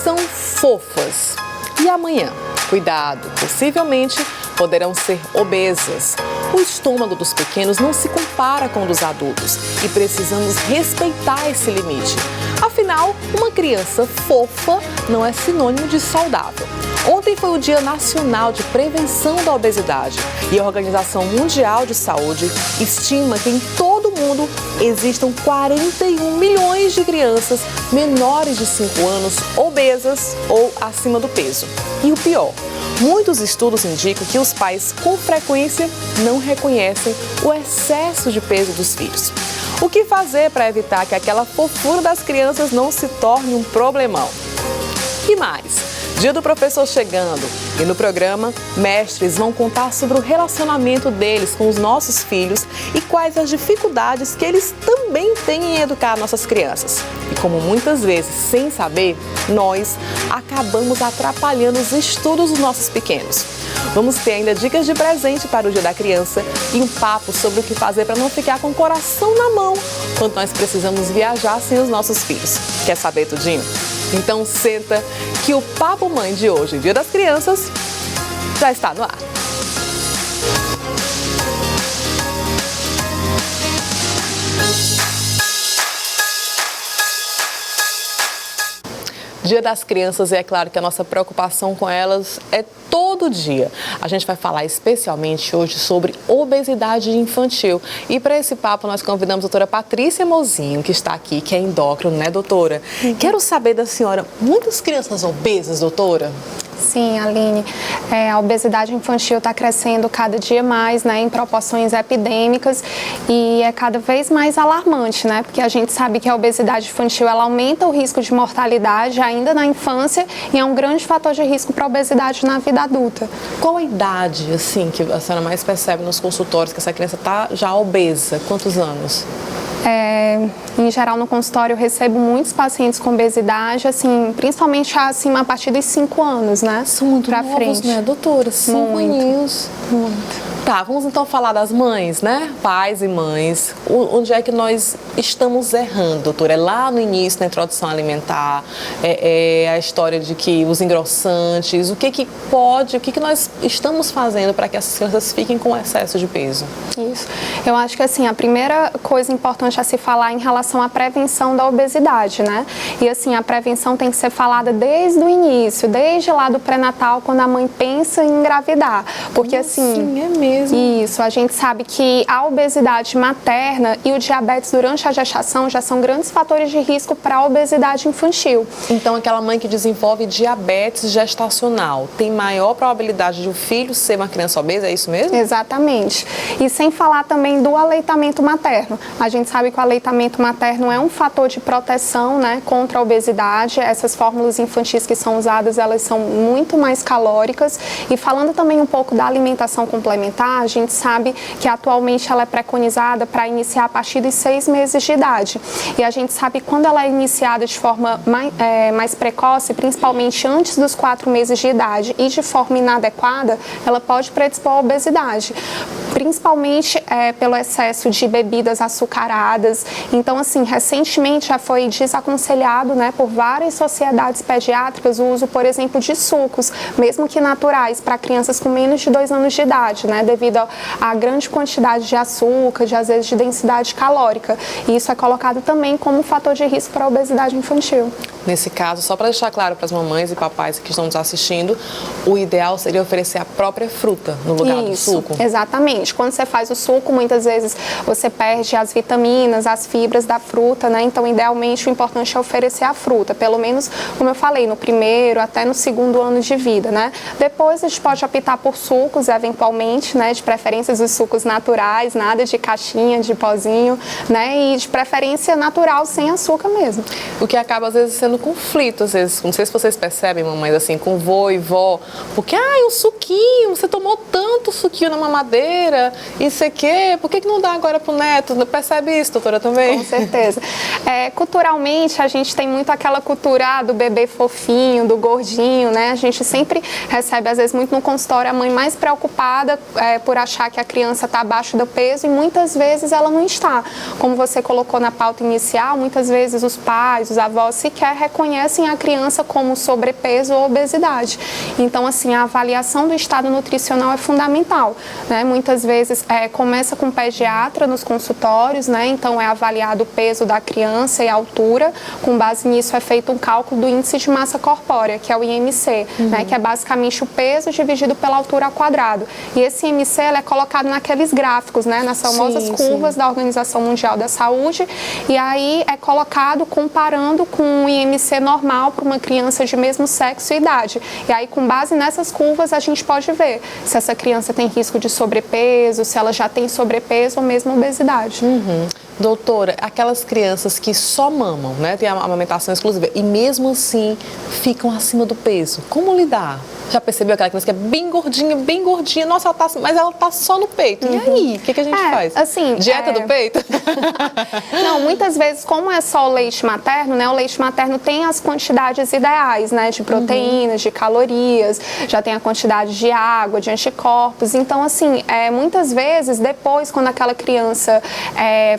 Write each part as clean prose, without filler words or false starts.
são fofas. E amanhã? Cuidado, possivelmente poderão ser obesas. O estômago dos pequenos não se compara com o dos adultos e precisamos respeitar esse limite. Afinal, uma criança fofa não é sinônimo de saudável. Ontem foi o Dia Nacional de Prevenção da Obesidade e a Organização Mundial de Saúde estima que em todo o mundo existam 41 milhões de crianças menores de 5 anos obesas ou acima do peso. E o pior, muitos estudos indicam que os pais com frequência não reconhecem o excesso de peso dos filhos. O que fazer para evitar que aquela fofura das crianças não se torne um problemão? E mais? Dia do professor chegando e no programa, mestres vão contar sobre o relacionamento deles com os nossos filhos e quais as dificuldades que eles também têm em educar nossas crianças. E como muitas vezes, sem saber, nós acabamos atrapalhando os estudos dos nossos pequenos. Vamos ter ainda dicas de presente para o Dia da Criança e um papo sobre o que fazer para não ficar com o coração na mão quando nós precisamos viajar sem os nossos filhos. Quer saber tudinho? Então senta que o Papo Mãe de hoje, Dia das Crianças, já está no ar. Dia das Crianças, é claro que a nossa preocupação com elas é todo dia. A gente vai falar especialmente hoje sobre obesidade infantil. E para esse papo nós convidamos a doutora Patrícia Mozinho, que está aqui, que é endócrino, né, doutora? Quero saber da senhora, muitas crianças obesas, doutora? Sim, Aline, a obesidade infantil está crescendo cada dia mais, né, em proporções epidêmicas e é cada vez mais alarmante, né, porque a gente sabe que a obesidade infantil ela aumenta o risco de mortalidade ainda na infância e é um grande fator de risco para a obesidade na vida adulta. Qual a idade, assim, que a senhora mais percebe nos consultórios que essa criança está já obesa? Quantos anos? Em geral, no consultório, eu recebo muitos pacientes com obesidade, assim, principalmente acima a partir dos 5 anos, né? São muito novos, frente, né, doutora? 5 aninhos. Muito. Tá, vamos então falar das mães, né? Pais e mães. Onde é que nós estamos errando, doutora? É lá no início, na introdução alimentar, a história de que os engrossantes, o que nós estamos fazendo para que essas crianças fiquem com excesso de peso? Isso. Eu acho que, assim, a primeira coisa importante a se falar em relação à prevenção da obesidade, né? E, assim, a prevenção tem que ser falada desde o início, desde lá do pré-natal, quando a mãe pensa em engravidar. Porque, assim... Sim, é mesmo. Isso, a gente sabe que a obesidade materna e o diabetes durante a gestação já são grandes fatores de risco para a obesidade infantil. Então, aquela mãe que desenvolve diabetes gestacional tem maior probabilidade de o filho ser uma criança obesa, é isso mesmo? Exatamente. E sem falar também do aleitamento materno. A gente sabe que o aleitamento materno é um fator de proteção, né, contra a obesidade. Essas fórmulas infantis que são usadas, elas são muito mais calóricas. E falando também um pouco da alimentação complementar, a gente sabe que atualmente ela é preconizada para iniciar a partir dos 6 meses de idade. E a gente sabe que quando ela é iniciada de forma mais precoce, principalmente antes dos 4 meses de idade e de forma inadequada, ela pode predispor à obesidade, principalmente pelo excesso de bebidas açucaradas. Então, assim, recentemente já foi desaconselhado, né, por várias sociedades pediátricas o uso, por exemplo, de sucos, mesmo que naturais, para crianças com menos de 2 anos de idade, né, devido à grande quantidade de açúcar, às vezes de densidade calórica. E isso é colocado também como fator de risco para a obesidade infantil. Nesse caso, só para deixar claro para as mamães e papais que estão nos assistindo, o ideal seria oferecer a própria fruta no lugar do suco? Exatamente. Quando você faz o suco, muitas vezes você perde as vitaminas, as fibras da fruta, né? Então, idealmente, o importante é oferecer a fruta, pelo menos, como eu falei, no primeiro até no 2º ano de vida, né? Depois, a gente pode optar por sucos, eventualmente, né? De preferência os sucos naturais, nada de caixinha, de pozinho, né? E de preferência natural, sem açúcar mesmo. O que acaba, às vezes, sendo conflito, às vezes, não sei se vocês percebem, mamães, assim, com vô e vó, porque, um suquinho, você tomou tanto suquinho pouquinho na mamadeira, isso aqui, por que não dá agora pro neto? Não percebe isso, doutora, também? Com certeza. Culturalmente, a gente tem muito aquela cultura do bebê fofinho, do gordinho, né? A gente sempre recebe, às vezes, muito no consultório, a mãe mais preocupada por achar que a criança está abaixo do peso e muitas vezes ela não está. Como você colocou na pauta inicial, muitas vezes os pais, os avós sequer reconhecem a criança como sobrepeso ou obesidade. Então, assim, a avaliação do estado nutricional é fundamental, né? Muitas vezes começa com o pediatra nos consultórios, né? Então, é avaliado o peso da criança e a altura. Com base nisso, é feito um cálculo do índice de massa corpórea, que é o IMC, né? Que é basicamente o peso dividido pela altura ao quadrado. E esse IMC é colocado naqueles gráficos, né? Nas famosas curvas da Organização Mundial da Saúde. E aí é colocado comparando com o IMC normal para uma criança de mesmo sexo e idade. E aí, com base nessas curvas, a gente pode ver se essa criança tem risco de sobrepeso, se ela já tem sobrepeso ou mesmo obesidade. Doutora, aquelas crianças que só mamam, né, tem a amamentação exclusiva e mesmo assim ficam acima do peso, como lidar? Já percebeu aquela criança que é bem gordinha, nossa, mas ela tá só no peito. E aí, o que a gente faz? Assim, dieta do peito? Não, muitas vezes, como é só o leite materno, né, o leite materno tem as quantidades ideais, né, de proteínas, de calorias, já tem a quantidade de água, de anticorpos. Então, assim, muitas vezes, depois, quando aquela criança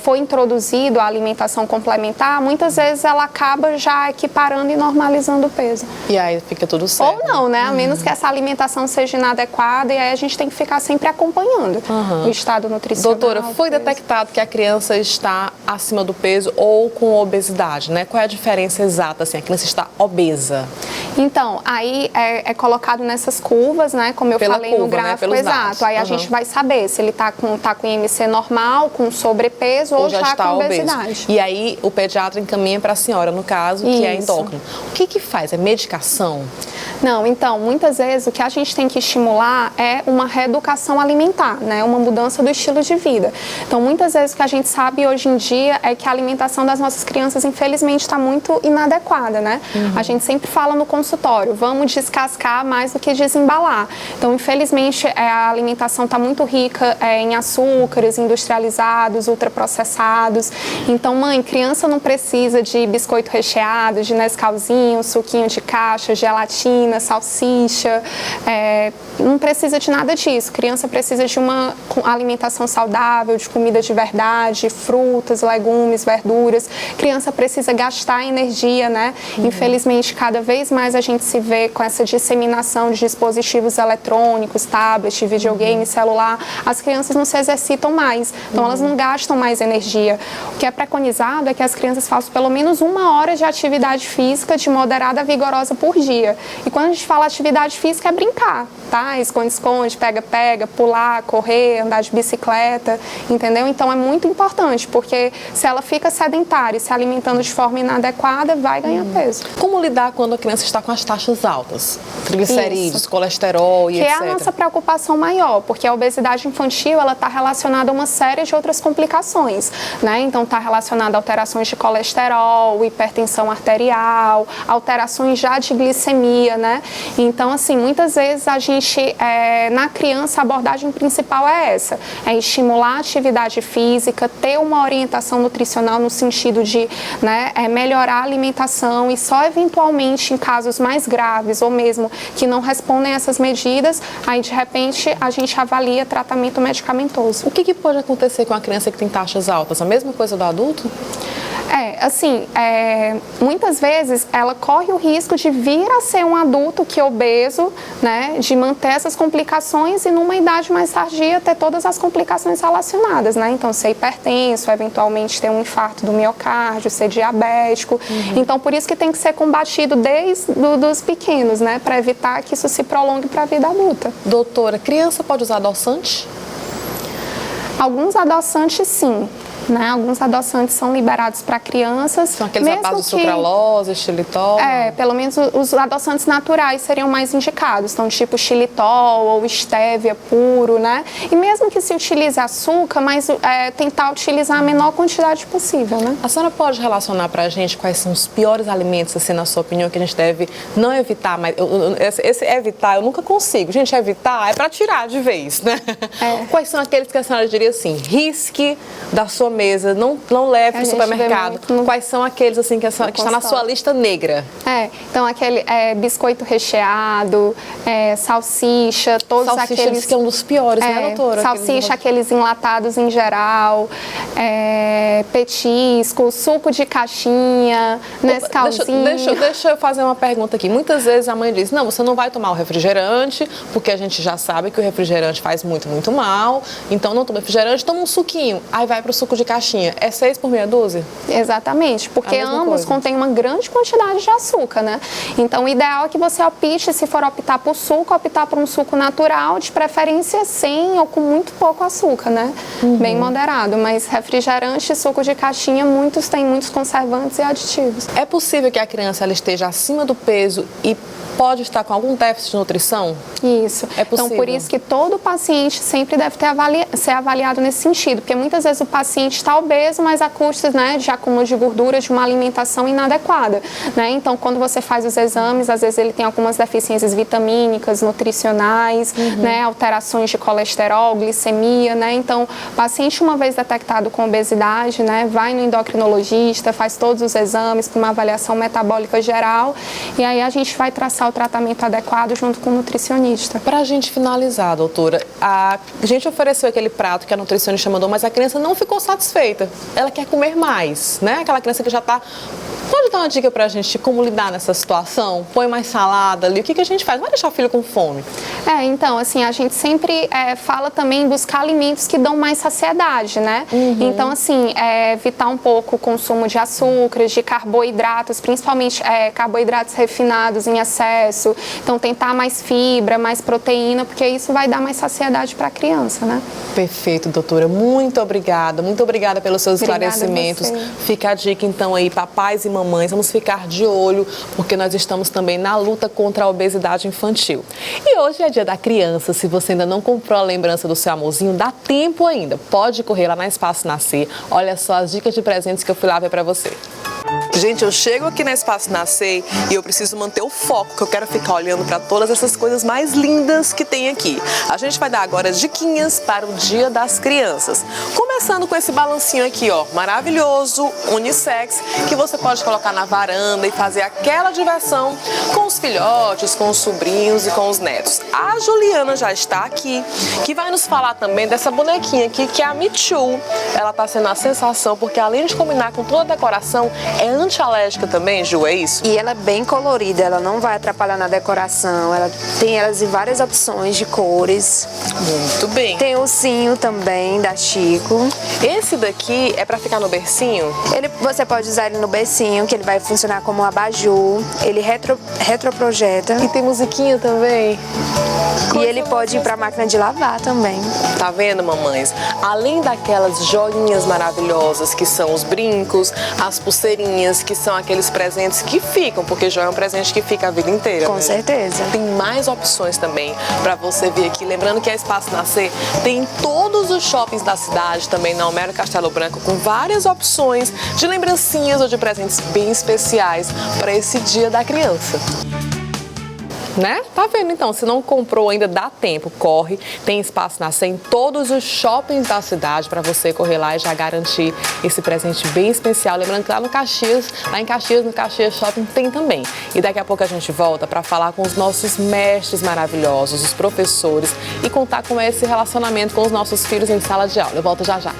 foi introduzido a alimentação complementar, muitas vezes ela acaba já equiparando e normalizando o peso. E aí fica tudo certo. Ou não, né? A menos que essa alimentação seja inadequada e aí a gente tem que ficar sempre acompanhando o estado nutricional. Doutora, foi detectado que a criança está acima do peso ou com obesidade, né? Qual é a diferença exata, assim, a criança está obesa? Então, aí é colocado nessas curvas, né? Como eu falei no gráfico, né? Exato. Aí a gente vai saber se ele está com IMC normal, com sobrepeso ou já está com obesidade. Obeso. E aí o pediatra encaminha para a senhora, no caso, que é endócrino. O que faz? É medicação? Não, então, muitas vezes o que a gente tem que estimular é uma reeducação alimentar, né? Uma mudança do estilo de vida. Então, muitas vezes o que a gente sabe hoje em dia é que a alimentação das nossas crianças, infelizmente, está muito inadequada, né? A gente sempre fala no consultório, vamos descascar mais do que desembalar. Então, infelizmente, a alimentação está muito rica em açúcares industrializados, ultraprocessados. Então, mãe, criança não precisa de biscoito recheado, de Nescauzinho, suquinho de caixa, gelatina, salsicha, não precisa de nada disso. Criança precisa de uma alimentação saudável, de comida de verdade, frutas, legumes, verduras. Criança precisa gastar energia, né? Infelizmente, cada vez mais a gente se vê com essa disseminação de dispositivos eletrônicos, tablet, videogame, celular. As crianças não se exercitam mais, então elas não gastam mais energia. O que é preconizado é que as crianças façam pelo menos 1 hora de atividade física de moderada a vigorosa por dia. E quando a gente fala atividade física, é brincar, tá? Esconde-esconde, pega-pega, pular, correr, andar de bicicleta, entendeu? Então é muito importante, porque se ela fica sedentária e se alimentando de forma inadequada, vai ganhar peso. Como lidar quando a criança está com as taxas altas? Triglicerídeos, colesterol e etc. Que é a nossa preocupação maior, porque a obesidade infantil, ela está relacionada a uma série de outras complicações, né? Então está relacionada a alterações de colesterol, hipertensão arterial, alterações já de glicemia, né? Então, assim, muitas vezes a gente, na criança, a abordagem principal é essa, é estimular a atividade física, ter uma orientação nutricional no sentido de, né, melhorar a alimentação e só eventualmente em casos mais graves ou mesmo que não respondem a essas medidas, aí de repente a gente avalia tratamento medicamentoso. O que pode acontecer com a criança que tem taxas altas? A mesma coisa do adulto? Muitas vezes ela corre o risco de vir a ser um adulto que é obeso, né, de manter essas complicações e numa idade mais tardia ter todas as complicações relacionadas, né, então ser hipertenso, eventualmente ter um infarto do miocárdio, ser diabético, então por isso que tem que ser combatido desde os pequenos, né, para evitar que isso se prolongue para a vida adulta. Doutora, criança pode usar adoçante? Alguns adoçantes sim. né? Alguns adoçantes são liberados para crianças. São aqueles à base de sucralose, xilitol? Pelo menos os adoçantes naturais seriam mais indicados, então tipo xilitol ou estévia puro, né? E mesmo que se utilize açúcar, mas tentar utilizar a menor quantidade possível, né? A senhora pode relacionar pra gente quais são os piores alimentos, assim, na sua opinião, que a gente deve não evitar, mas esse evitar eu nunca consigo. Gente, evitar é pra tirar de vez, né? Quais são aqueles que a senhora diria assim, risque da sua mesa, não leve pro supermercado? Quais são aqueles assim que está na sua lista negra? Então aquele biscoito recheado, salsicha, todos salsicha aqueles... Salsicha que é um dos piores, né, doutora? Salsicha, aqueles enlatados em geral, petisco, suco de caixinha, Nescauzinho. Deixa eu fazer uma pergunta aqui. Muitas vezes a mãe diz, não, você não vai tomar o refrigerante, porque a gente já sabe que o refrigerante faz muito, muito mal, então não toma refrigerante, toma um suquinho, aí vai pro suco de caixinha. É 6 por meia dúzia? Exatamente, porque ambos contêm uma grande quantidade de açúcar, né? Então o ideal é que você opte, se for optar por suco, optar por um suco natural, de preferência sem ou com muito pouco açúcar, né? Bem moderado, mas refrigerante e suco de caixinha, muitos têm muitos conservantes e aditivos. É possível que a criança ela esteja acima do peso e pode estar com algum déficit de nutrição? Isso. É possível. Então, por isso que todo paciente sempre deve ser avaliado nesse sentido, porque muitas vezes o paciente está obeso, mas a custas, né, de acúmulo de gordura, de uma alimentação inadequada, né? Então, quando você faz os exames, às vezes ele tem algumas deficiências vitamínicas, nutricionais, né, alterações de colesterol, glicemia, né? Então, o paciente, uma vez detectado com obesidade, né, vai no endocrinologista, faz todos os exames para uma avaliação metabólica geral, e aí a gente vai traçar o tratamento adequado junto com o nutricionista. Para a gente finalizar, doutora, a gente ofereceu aquele prato que a nutricionista mandou, mas a criança não ficou satisfeita. Ela quer comer mais, né? Aquela criança que já está... Pode dar uma dica pra gente de como lidar nessa situação? Põe mais salada ali, o que a gente faz? Não vai deixar o filho com fome. Então, assim, a gente sempre fala também em buscar alimentos que dão mais saciedade, né? Então, assim, evitar um pouco o consumo de açúcares, de carboidratos, principalmente carboidratos refinados em excesso. Então, tentar mais fibra, mais proteína, porque isso vai dar mais saciedade para a criança, né? Perfeito, doutora. Muito obrigada pelos seus esclarecimentos. Fica a dica, então, aí, papais e mamães, vamos ficar de olho, porque nós estamos também na luta contra a obesidade infantil. E hoje é dia da criança, se você ainda não comprou a lembrança do seu amorzinho, dá tempo ainda, pode correr lá na Espaço Nascer, olha só as dicas de presentes que eu fui lá ver pra você. Gente, eu chego aqui na Espaço Nascer e eu preciso manter o foco, que eu quero ficar olhando para todas essas coisas mais lindas que tem aqui. A gente vai dar agora diquinhas para o Dia das Crianças. Começando com esse balancinho aqui, ó, maravilhoso, unissex, que você pode colocar na varanda e fazer aquela diversão com os filhotes, com os sobrinhos e com os netos. A Juliana já está aqui, que vai nos falar também dessa bonequinha aqui, que é a Michu. Ela está sendo a sensação, porque além de combinar com toda a decoração, é antialérgica também, Ju, é isso? E ela é bem colorida, ela não vai atrapalhar na decoração, ela tem elas em várias opções de cores. Muito bem. Tem o ursinho também, da Chico. Esse daqui é pra ficar no bercinho? Você pode usar ele no bercinho, que ele vai funcionar como um abajur, ele retroprojeta. E tem musiquinha também? E ele pode ir pra máquina de lavar também. Tá vendo, mamães? Além daquelas joinhas maravilhosas que são os brincos, as pulseirinhas, que são aqueles presentes que ficam, porque joia é um presente que fica a vida inteira. Com certeza. Tem mais opções também pra você vir aqui. Lembrando que a Espaço Nascer tem em todos os shoppings da cidade, também na Homero Castelo Branco, com várias opções de lembrancinhas ou de presentes bem especiais para esse Dia da Criança. Né? Tá vendo então? Se não comprou ainda, dá tempo, corre. Tem Espaço Nascer em todos os shoppings da cidade para você correr lá e já garantir esse presente bem especial. Lembrando que lá no Caxias, no Caxias Shopping tem também. E daqui a pouco a gente volta para falar com os nossos mestres maravilhosos, os professores, e contar como é esse relacionamento com os nossos filhos em sala de aula. Eu volto já já.